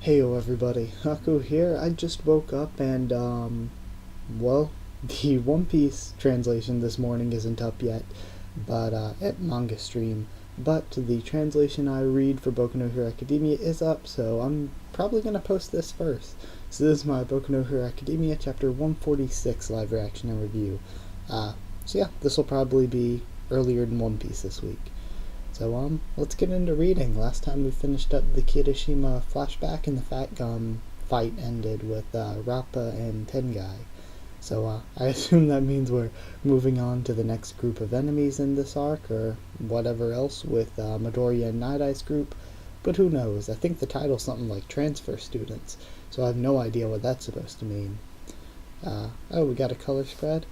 Heyo everybody, Haku here. I just woke up and, well, the One Piece translation this morning isn't up yet, but, at Manga Stream. But the translation I read for Boku no Hero Academia is up, so I'm probably gonna post this first. So this is my Boku no Hero Academia chapter 146 live reaction and review. So yeah, this will probably be earlier than One Piece this week. So, let's get into reading. Last time we finished up the Kirishima flashback and the Fatgum fight ended with, Rappa and Tengai. So, I assume that means we're moving on to the next group of enemies in this arc, or whatever else with, Midoriya and Night Eye's group. But who knows? I think the title's something like Transfer Students, so I have no idea what that's supposed to mean. We got a color spread.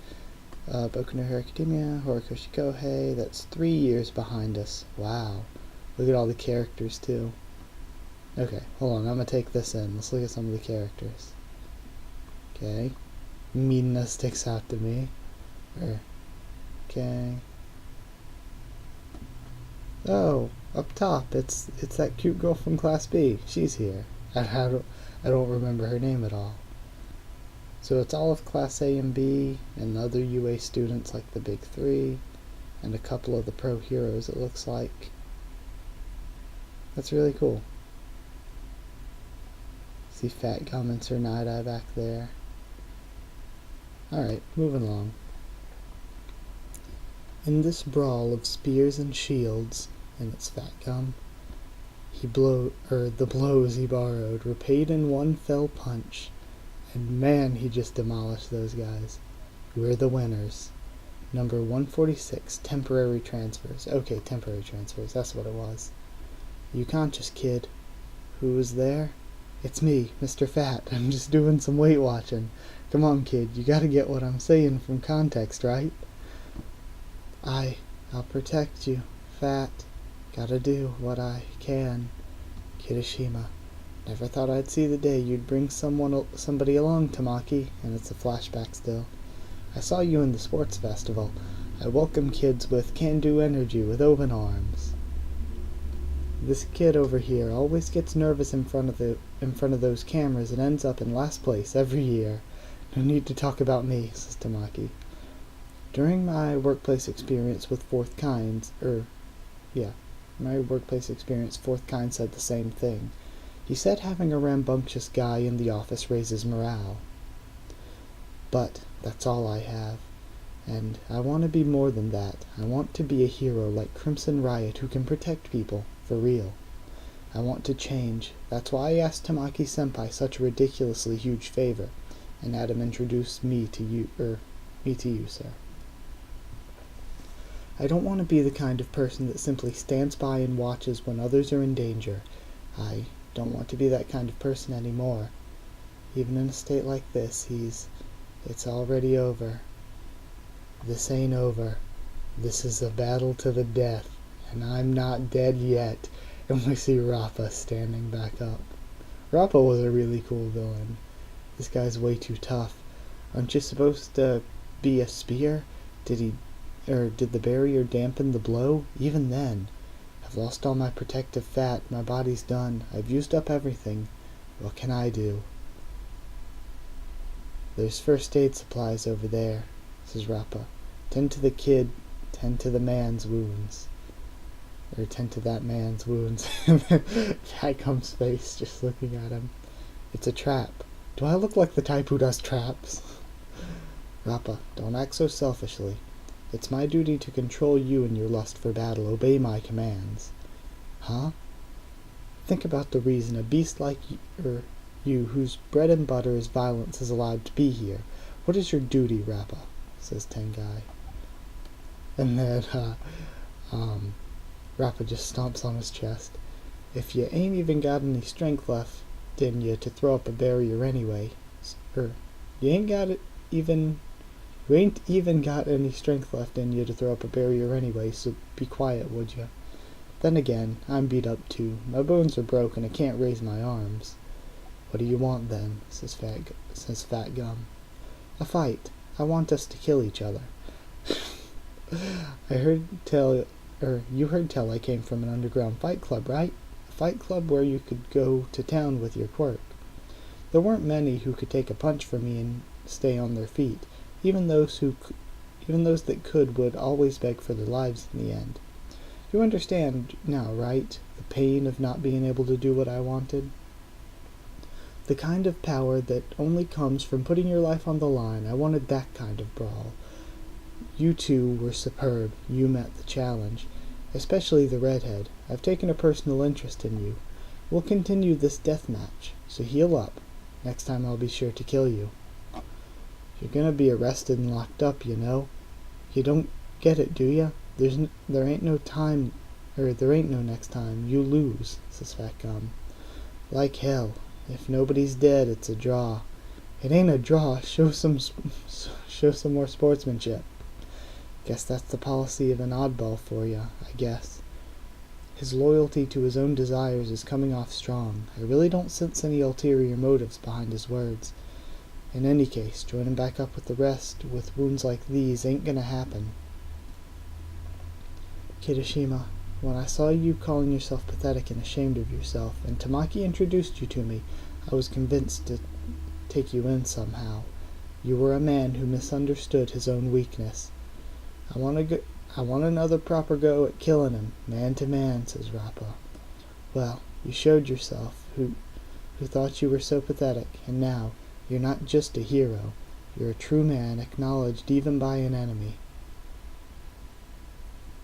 Boku no Hero Academia, Horikoshi Kohei, that's 3 years behind us. Wow. Look at all the characters, too. Okay, hold on, I'm gonna take this in. Let's look at some of the characters. Okay. Mina sticks out to me. Okay. Oh, up top, it's that cute girl from Class B. She's here. I don't remember her name at all. So it's all of Class A and B, and other UA students like the Big Three, and a couple of the pro heroes it looks like. That's really cool. See Fatgum and Sir Night Eye back there. Alright, moving along. In this brawl of spears and shields, and it's Fatgum, the blows he borrowed were paid in one fell punch. And man, he just demolished those guys. We're the winners. Number 146, temporary transfers. Okay, temporary transfers, that's what it was. You conscious, kid? Who was there? It's me, Mr. Fat. I'm just doing some weight watching. Come on, kid, you gotta get what I'm saying from context, right? I'll protect you, Fat. Gotta do what I can. Kirishima. Never thought I'd see the day you'd bring somebody along, Tamaki, and it's a flashback still. I saw you in the sports festival. I welcome kids with can-do energy with open arms. This kid over here always gets nervous in front of those cameras and ends up in last place every year. No need to talk about me, says Tamaki. During my workplace experience with Fourth Kind said the same thing. He said having a rambunctious guy in the office raises morale. But that's all I have. And I want to be more than that. I want to be a hero like Crimson Riot who can protect people, for real. I want to change. That's why I asked Tamaki-senpai such a ridiculously huge favor, and had him introduce me to you, sir. I don't want to be the kind of person that simply stands by and watches when others are in danger. I don't want to be that kind of person anymore. Even in a state like this, it's already over. This ain't over. This is a battle to the death, and I'm not dead yet. And we see Rappa standing back up. Rappa was a really cool villain. This guy's way too tough. Aren't you supposed to be a spear? Did the barrier dampen the blow? Even then. I've lost all my protective fat, my body's done, I've used up everything. What can I do? There's first aid supplies over there, says Rappa. Tend to the kid, tend to the man's wounds. Or tend to that man's wounds. Fatgum's face, just looking at him. It's a trap. Do I look like the type who does traps? Rappa, don't act so selfishly. It's my duty to control you and your lust for battle. Obey my commands. Huh? Think about the reason a beast like you, whose bread and butter is violence, is allowed to be here. What is your duty, Rappa? Says Tengai. And then, Rappa just stomps on his chest. If you ain't even got any strength left in you to throw up a barrier anyway, you ain't even got any strength left in you to throw up a barrier anyway, so be quiet, would you? Then again, I'm beat up too. My bones are broken, I can't raise my arms. What do you want then? says Fatgum. A fight. I want us to kill each other. You heard tell I came from an underground fight club, right? A fight club where you could go to town with your quirk. There weren't many who could take a punch from me and stay on their feet. Even those that could would always beg for their lives in the end. You understand now, right? The pain of not being able to do what I wanted? The kind of power that only comes from putting your life on the line. I wanted that kind of brawl. You two were superb. You met the challenge. Especially the redhead. I've taken a personal interest in you. We'll continue this death match, so heal up. Next time I'll be sure to kill you. You're gonna be arrested and locked up, you know. You don't get it, do ya? There ain't no next time. You lose, says Fatgum. Like hell. If nobody's dead, it's a draw. It ain't a draw. Show some more sportsmanship. Guess that's the policy of an oddball for ya, I guess. His loyalty to his own desires is coming off strong. I really don't sense any ulterior motives behind his words. In any case, joining back up with the rest with wounds like these ain't gonna happen. Kirishima, when I saw you calling yourself pathetic and ashamed of yourself, and Tamaki introduced you to me, I was convinced to take you in somehow. You were a man who misunderstood his own weakness. I want another proper go at killing him, man to man, says Rappa. Well, you showed yourself, who thought you were so pathetic, and now, you're not just a hero. You're a true man, acknowledged even by an enemy.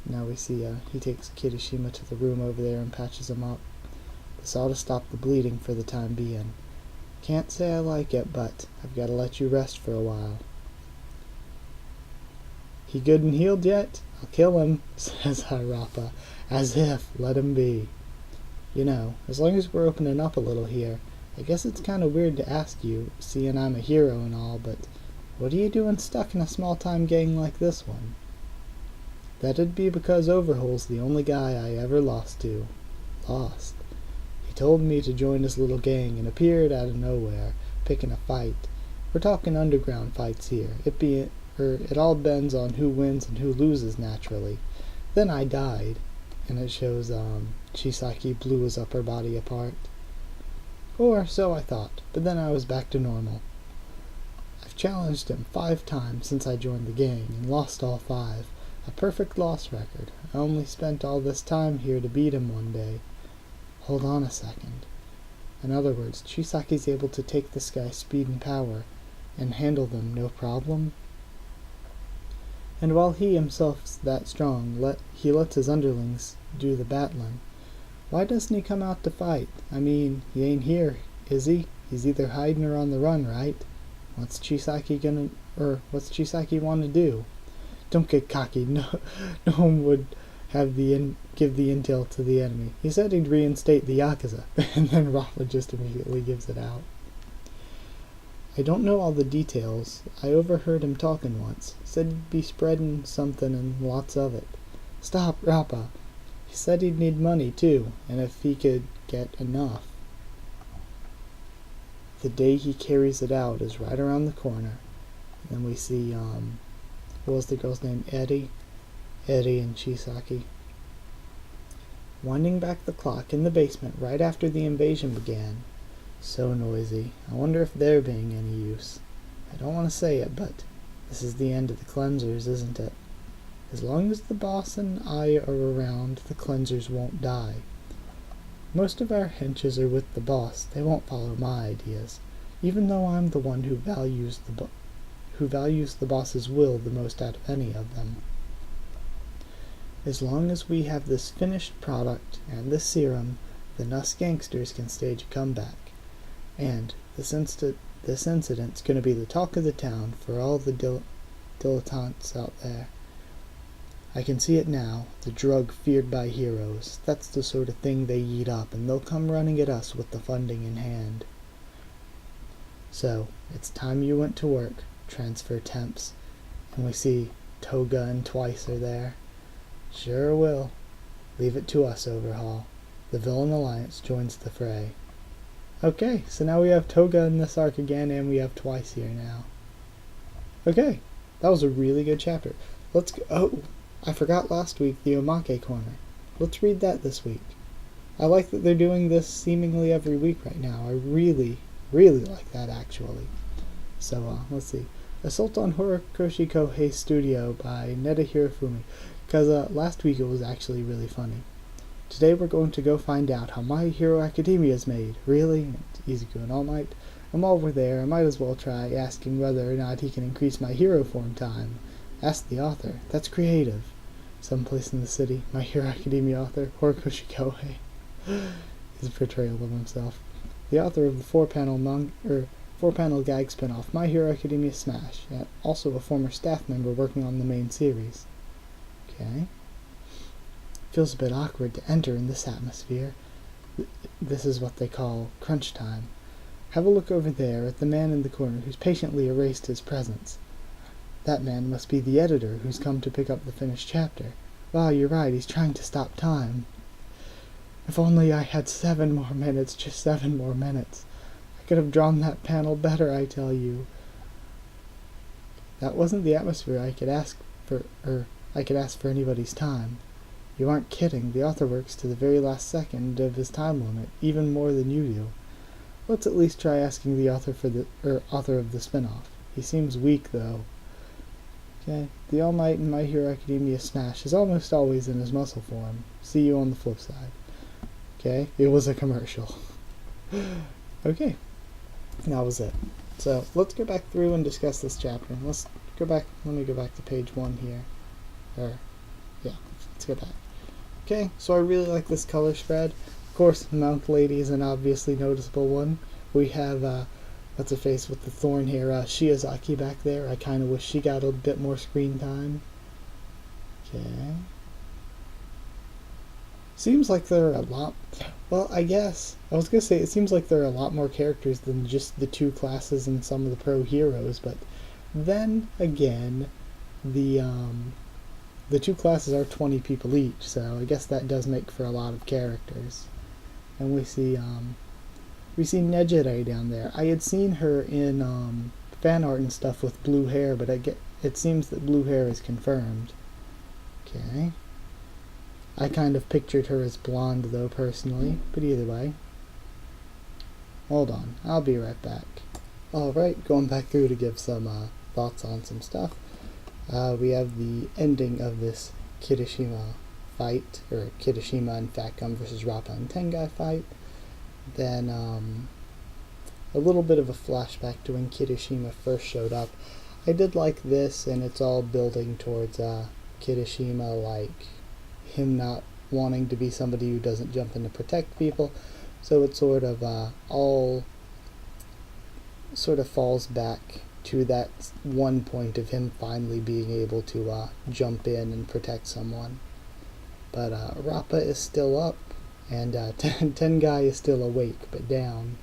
Now we see he takes Kirishima to the room over there and patches him up. This ought to stop the bleeding for the time being. Can't say I like it, but I've got to let you rest for a while. He good and healed yet? I'll kill him, says Rappa. As if, let him be. You know, as long as we're opening up a little here, I guess it's kind of weird to ask you, seeing I'm a hero and all, but what are you doing stuck in a small-time gang like this one? That'd be because Overhaul's the only guy I ever lost to. Lost. He told me to join his little gang and appeared out of nowhere, picking a fight. We're talking underground fights here. It all bends on who wins and who loses, naturally. Then I died, and it shows Chisaki blew his upper body apart. Or so I thought, but then I was back to normal. I've challenged him 5 times since I joined the gang, and lost all 5. A perfect loss record. I only spent all this time here to beat him one day. Hold on a second. In other words, Chisaki's able to take this guy's speed and power, and handle them no problem? And while he himself's that strong, he lets his underlings do the battling. Why doesn't he come out to fight? I mean, he ain't here, is he? He's either hiding or on the run, right? What's Chisaki want to do? Don't get cocky. No one would give the intel to the enemy. He said he'd reinstate the Yakuza, and then Rafa just immediately gives it out. I don't know all the details. I overheard him talking once. Said he'd be spreading something and lots of it. Stop, Rappa. He said he'd need money, too, and if he could get enough. The day he carries it out is right around the corner. And then we see, what was the girl's name? Eddie and Chisaki. Winding back the clock in the basement right after the invasion began. So noisy. I wonder if they're being any use. I don't want to say it, but this is the end of the cleansers, isn't it? As long as the boss and I are around, the cleansers won't die. Most of our henches are with the boss. They won't follow my ideas, even though I'm the one who values the boss's will the most out of any of them. As long as we have this finished product and this serum, then us gangsters can stage a comeback. And this incident's going to be the talk of the town for all the dilettantes out there. I can see it now, the drug feared by heroes. That's the sort of thing they eat up, and they'll come running at us with the funding in hand. So, it's time you went to work, transfer temps. And we see Toga and Twice are there. Sure will. Leave it to us, Overhaul. The Villain Alliance joins the fray. Okay, so now we have Toga in this arc again, and we have Twice here now. Okay, that was a really good chapter. Let's go. Oh, I forgot last week the Omake Corner. Let's read that this week. I like that they're doing this seemingly every week right now. I really, really like that, actually. So, let's see. Assault on Horikoshi Kohei Studio by Neda Hirofumi. Because last week it was actually really funny. Today we're going to go find out how My Hero Academia is made. Really? It's Izuku and All Might. And while we're there, I might as well try asking whether or not he can increase my hero form time. Ask the author. That's creative. Someplace in the city, My Hero Academia author, Horikoshi Kohei. His portrayal of himself. The author of the four-panel gag spin-off, My Hero Academia Smash, and also a former staff member working on the main series. Okay. Feels a bit awkward to enter in this atmosphere. This is what they call crunch time. Have a look over there at the man in the corner who's patiently erased his presence. That man must be the editor who's come to pick up the finished chapter. Wow, you're right, he's trying to stop time. If only I had 7 more minutes, just 7 more minutes. I could have drawn that panel better, I tell you. That wasn't the atmosphere I could ask for anybody's time. You aren't kidding, the author works to the very last second of his time limit, even more than you do. Let's at least try asking the author of the spin-off. He seems weak, though. Okay, the All Might in My Hero Academia Smash is almost always in his muscle form. See you on the flip side. Okay, it was a commercial. Okay, that was it. So, let's go back through and discuss this chapter. Let me go back to page 1 here. Let's go back. Okay, so I really like this color spread. Of course, Monk Lady is an obviously noticeable one. We have, what's her face with the thorn hair, Shiozaki back there. I kind of wish she got a bit more screen time. Okay. Seems like there are a lot... Well, I guess. I was going to say, it seems like there are a lot more characters than just the 2 classes and some of the pro heroes, but then again, the 2 classes are 20 people each, so I guess that does make for a lot of characters. And we see Nejire down there. I had seen her in fan art and stuff with blue hair, but it seems that blue hair is confirmed. Okay. I kind of pictured her as blonde, though, personally, but either way. Hold on, I'll be right back. Alright, going back through to give some thoughts on some stuff. We have the ending of this Kirishima fight, or Kirishima and Fatgum versus Rappa and Tengai fight. Then a little bit of a flashback to when Kirishima first showed up. I did like this, and it's all building towards Kirishima, like him not wanting to be somebody who doesn't jump in to protect people. So it sort of all sort of falls back to that one point of him finally being able to jump in and protect someone. But Rappa is still up, and Tengai is still awake but down.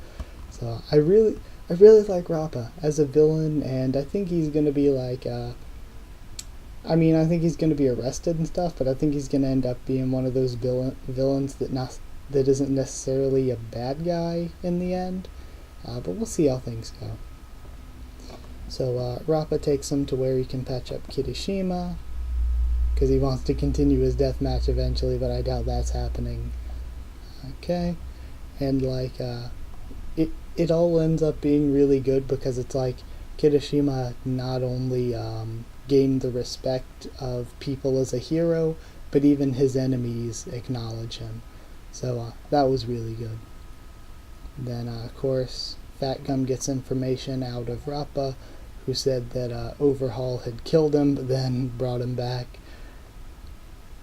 So I really like Rappa as a villain, and I think he's gonna be like I think he's gonna be arrested and stuff, but I think he's gonna end up being one of those villains that isn't necessarily a bad guy in the end. But we'll see how things go. So Rappa takes him to where he can patch up Kirishima, because he wants to continue his death match eventually, but I doubt that's happening. Okay, and like it all ends up being really good, because it's like Kirishima not only gained the respect of people as a hero, but even his enemies acknowledge him. So that was really good. Then of course Fatgum gets information out of Rappa, who said that Overhaul had killed him, but then brought him back.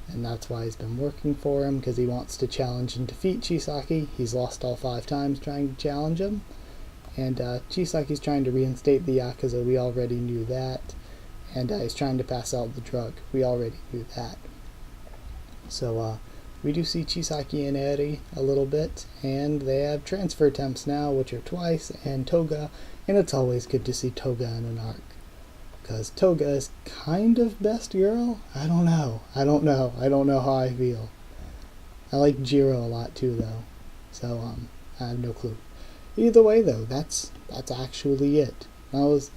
And that's why he's been working for him, because he wants to challenge and defeat Chisaki. He's lost all 5 times trying to challenge him. And Chisaki's trying to reinstate the Yakuza. We already knew that. And he's trying to pass out the drug. We already knew that. So we do see Chisaki and Eri a little bit, and they have transfer attempts now, which are twice, and Toga, and it's always good to see Toga in an arc. Because Toga is kind of best girl? I don't know how I feel. I like Jiro a lot too, though. So, I have no clue. Either way, though, that's actually it. That was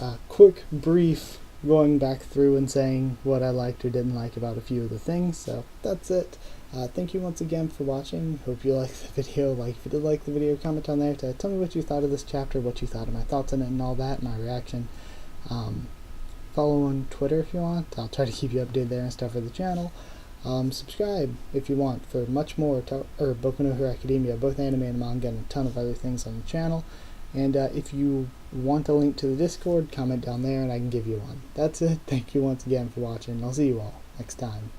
a quick, brief going back through and saying what I liked or didn't like about a few of the things. So that's it. Thank you once again for watching. Hope you liked the video. If you did like the video, comment down there to tell me what you thought of this chapter, what you thought of my thoughts on it and all that, my reaction. Follow on Twitter if you want. I'll try to keep you updated there and stuff for the channel. Subscribe if you want for much more Boku no Hero Academia, both anime and manga, and a ton of other things on the channel. And if you want a link to the Discord, comment down there and I can give you one. That's it. Thank you once again for watching. I'll see you all next time.